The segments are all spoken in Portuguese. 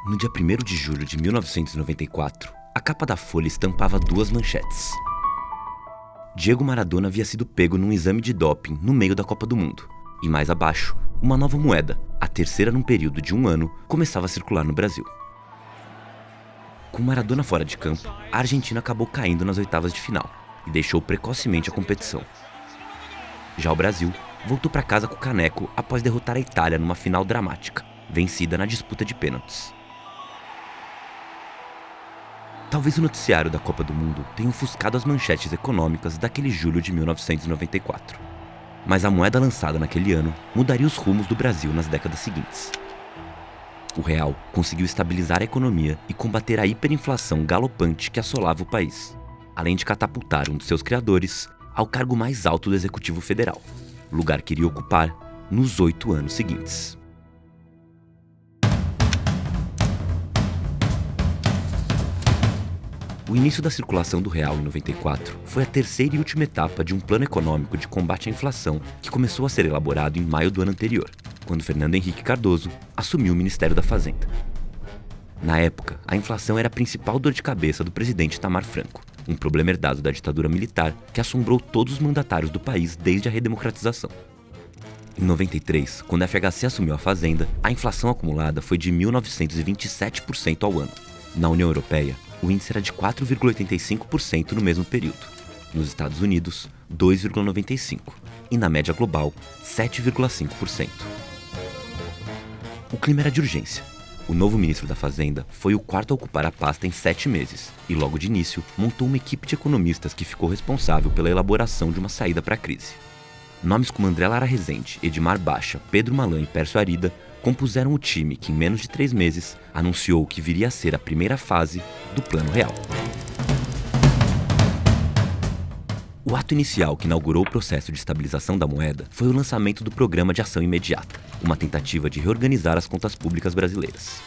No dia 1º de julho de 1994, a capa da Folha estampava duas manchetes. Diego Maradona havia sido pego num exame de doping no meio da Copa do Mundo. E mais abaixo, uma nova moeda, a terceira num período de 1 ano, começava a circular no Brasil. Com Maradona fora de campo, a Argentina acabou caindo nas oitavas de final e deixou precocemente a competição. Já o Brasil voltou para casa com o caneco após derrotar a Itália numa final dramática, vencida na disputa de pênaltis. Talvez o noticiário da Copa do Mundo tenha ofuscado as manchetes econômicas daquele julho de 1994. Mas a moeda lançada naquele ano mudaria os rumos do Brasil nas décadas seguintes. O real conseguiu estabilizar a economia e combater a hiperinflação galopante que assolava o país, além de catapultar um de seus criadores ao cargo mais alto do Executivo Federal, lugar que iria ocupar nos 8 anos seguintes. O início da circulação do real em 94 foi a terceira e última etapa de um plano econômico de combate à inflação que começou a ser elaborado em maio do ano anterior, quando Fernando Henrique Cardoso assumiu o Ministério da Fazenda. Na época, a inflação era a principal dor de cabeça do presidente Itamar Franco, um problema herdado da ditadura militar que assombrou todos os mandatários do país desde a redemocratização. Em 93, quando a FHC assumiu a Fazenda, a inflação acumulada foi de 1.927% ao ano. Na União Europeia, o índice era de 4,85% no mesmo período. Nos Estados Unidos, 2,95%. E na média global, 7,5%. O clima era de urgência. O novo ministro da Fazenda foi o quarto a ocupar a pasta em 7 meses e, logo de início, montou uma equipe de economistas que ficou responsável pela elaboração de uma saída para a crise. Nomes como André Lara Rezende, Edmar Baixa, Pedro Malan e Pércio Arida compuseram o time que, em menos de 3 meses, anunciou o que viria a ser a primeira fase do Plano Real. O ato inicial que inaugurou o processo de estabilização da moeda foi o lançamento do Programa de Ação Imediata, uma tentativa de reorganizar as contas públicas brasileiras.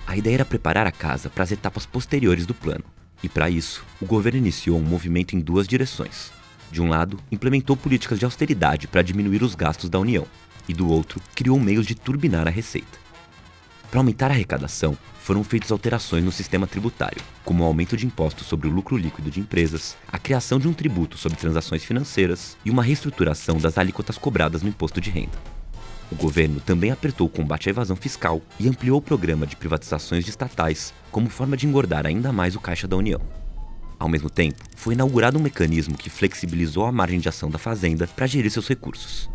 A ideia era preparar a casa para as etapas posteriores do plano, e para isso, o governo iniciou um movimento em 2 direções. De um lado, implementou políticas de austeridade para diminuir os gastos da União, e do outro, criou meios de turbinar a receita. Para aumentar a arrecadação, foram feitas alterações no sistema tributário, como o aumento de impostos sobre o lucro líquido de empresas, a criação de um tributo sobre transações financeiras e uma reestruturação das alíquotas cobradas no imposto de renda. O governo também apertou o combate à evasão fiscal e ampliou o programa de privatizações de estatais como forma de engordar ainda mais o caixa da União. Ao mesmo tempo, foi inaugurado um mecanismo que flexibilizou a margem de ação da Fazenda para gerir seus recursos.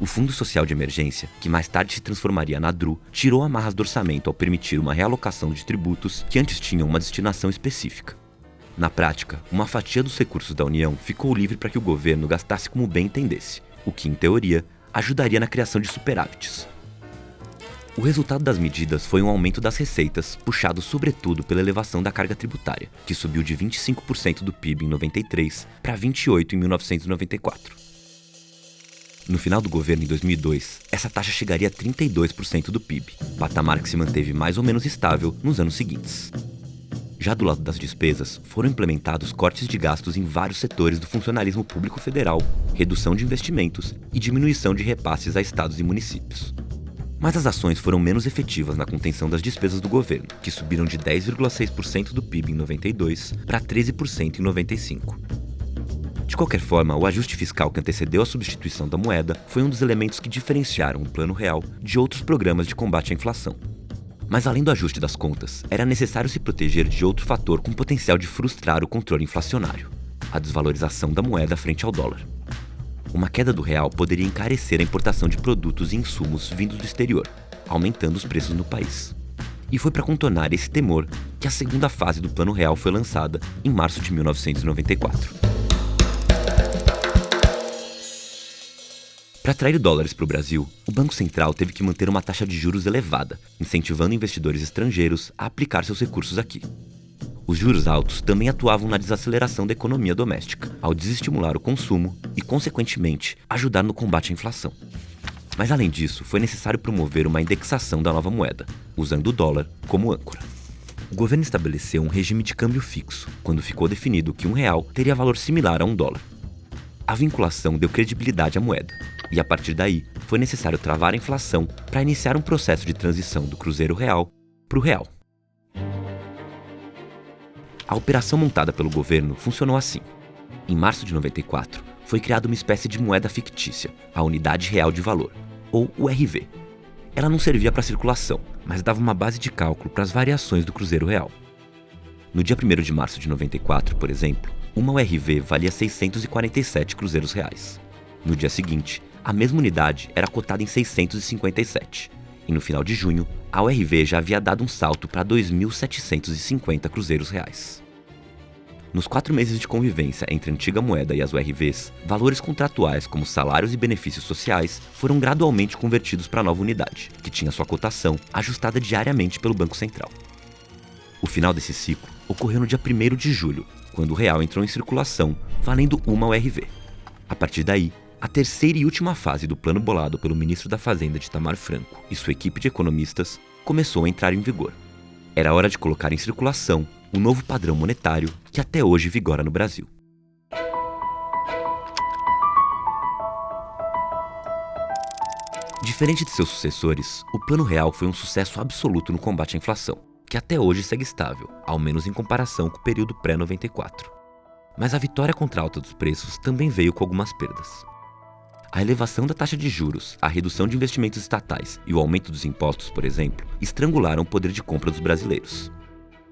O Fundo Social de Emergência, que mais tarde se transformaria na DRU, tirou amarras do orçamento ao permitir uma realocação de tributos que antes tinham uma destinação específica. Na prática, uma fatia dos recursos da União ficou livre para que o governo gastasse como bem entendesse, o que, em teoria, ajudaria na criação de superávites. O resultado das medidas foi um aumento das receitas, puxado sobretudo pela elevação da carga tributária, que subiu de 25% do PIB em 93 para 28% em 1994. No final do governo em 2002, essa taxa chegaria a 32% do PIB, patamar que se manteve mais ou menos estável nos anos seguintes. Já do lado das despesas, foram implementados cortes de gastos em vários setores do funcionalismo público federal, redução de investimentos e diminuição de repasses a estados e municípios. Mas as ações foram menos efetivas na contenção das despesas do governo, que subiram de 10,6% do PIB em 92 para 13% em 95. De qualquer forma, o ajuste fiscal que antecedeu a substituição da moeda foi um dos elementos que diferenciaram o Plano Real de outros programas de combate à inflação. Mas além do ajuste das contas, era necessário se proteger de outro fator com potencial de frustrar o controle inflacionário: a desvalorização da moeda frente ao dólar. Uma queda do real poderia encarecer a importação de produtos e insumos vindos do exterior, aumentando os preços no país. E foi para contornar esse temor que a segunda fase do Plano Real foi lançada em março de 1994. Para atrair dólares para o Brasil, o Banco Central teve que manter uma taxa de juros elevada, incentivando investidores estrangeiros a aplicar seus recursos aqui. Os juros altos também atuavam na desaceleração da economia doméstica, ao desestimular o consumo e, consequentemente, ajudar no combate à inflação. Mas além disso, foi necessário promover uma indexação da nova moeda, usando o dólar como âncora. O governo estabeleceu um regime de câmbio fixo, quando ficou definido que R$1 teria valor similar a $1. A vinculação deu credibilidade à moeda, e a partir daí foi necessário travar a inflação para iniciar um processo de transição do cruzeiro real para o real. A operação montada pelo governo funcionou assim. Em março de 94, foi criada uma espécie de moeda fictícia, a Unidade Real de Valor, ou URV. Ela não servia para circulação, mas dava uma base de cálculo para as variações do cruzeiro real. No dia 1º de março de 94, por exemplo, uma URV valia 647 cruzeiros reais. No dia seguinte, a mesma unidade era cotada em 657. E no final de junho, a URV já havia dado um salto para 2.750 cruzeiros reais. Nos 4 meses de convivência entre a antiga moeda e as URVs, valores contratuais como salários e benefícios sociais foram gradualmente convertidos para a nova unidade, que tinha sua cotação ajustada diariamente pelo Banco Central. O final desse ciclo ocorreu no dia 1º de julho, quando o real entrou em circulação, valendo uma URV. A partir daí, a terceira e última fase do plano bolado pelo ministro da Fazenda de Itamar Franco e sua equipe de economistas começou a entrar em vigor. Era hora de colocar em circulação o novo padrão monetário que até hoje vigora no Brasil. Diferente de seus sucessores, o Plano Real foi um sucesso absoluto no combate à inflação, que até hoje segue estável, ao menos em comparação com o período pré-94. Mas a vitória contra a alta dos preços também veio com algumas perdas. A elevação da taxa de juros, a redução de investimentos estatais e o aumento dos impostos, por exemplo, estrangularam o poder de compra dos brasileiros.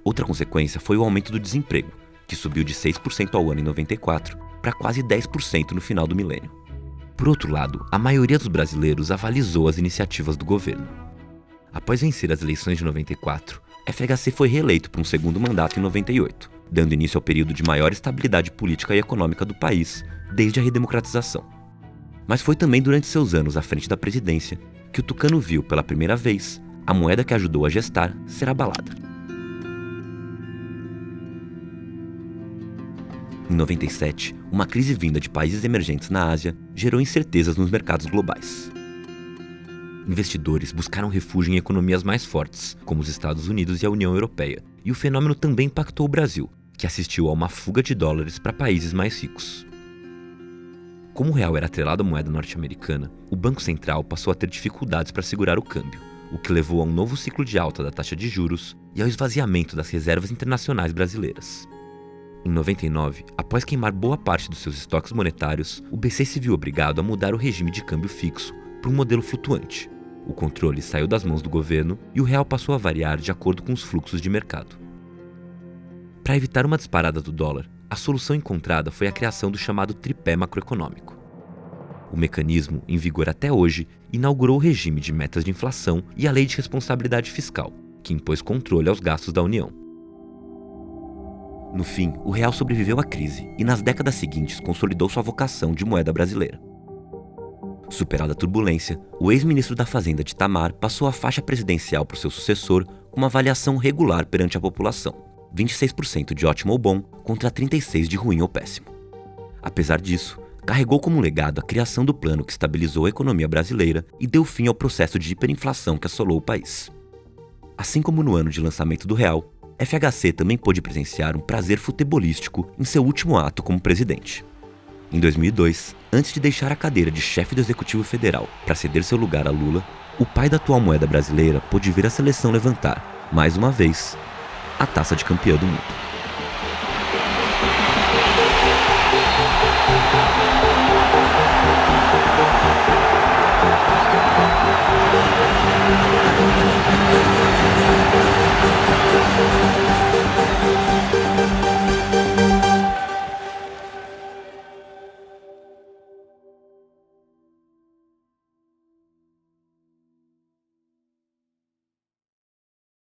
Outra consequência foi o aumento do desemprego, que subiu de 6% ao ano em 94 para quase 10% no final do milênio. Por outro lado, a maioria dos brasileiros avalizou as iniciativas do governo. Após vencer as eleições de 94, FHC foi reeleito por um segundo mandato em 98, dando início ao período de maior estabilidade política e econômica do país desde a redemocratização. Mas foi também durante seus anos à frente da presidência que o tucano viu pela primeira vez a moeda que ajudou a gestar ser abalada. Em 97, uma crise vinda de países emergentes na Ásia gerou incertezas nos mercados globais. Investidores buscaram refúgio em economias mais fortes, como os Estados Unidos e a União Europeia, e o fenômeno também impactou o Brasil, que assistiu a uma fuga de dólares para países mais ricos. Como o real era atrelado à moeda norte-americana, o Banco Central passou a ter dificuldades para segurar o câmbio, o que levou a um novo ciclo de alta da taxa de juros e ao esvaziamento das reservas internacionais brasileiras. Em 99, após queimar boa parte dos seus estoques monetários, o BC se viu obrigado a mudar o regime de câmbio fixo para um modelo flutuante. O controle saiu das mãos do governo e o real passou a variar de acordo com os fluxos de mercado. Para evitar uma disparada do dólar, a solução encontrada foi a criação do chamado tripé macroeconômico. O mecanismo, em vigor até hoje, inaugurou o regime de metas de inflação e a Lei de Responsabilidade Fiscal, que impôs controle aos gastos da União. No fim, o real sobreviveu à crise e nas décadas seguintes consolidou sua vocação de moeda brasileira. Superada a turbulência, o ex-ministro da Fazenda de Itamar passou a faixa presidencial para o seu sucessor com uma avaliação regular perante a população, 26% de ótimo ou bom contra 36% de ruim ou péssimo. Apesar disso, carregou como legado a criação do plano que estabilizou a economia brasileira e deu fim ao processo de hiperinflação que assolou o país. Assim como no ano de lançamento do real, FHC também pôde presenciar um prazer futebolístico em seu último ato como presidente. Em 2002, antes de deixar a cadeira de chefe do Executivo Federal para ceder seu lugar a Lula, o pai da atual moeda brasileira pôde ver a seleção levantar, mais uma vez, a taça de campeão do mundo.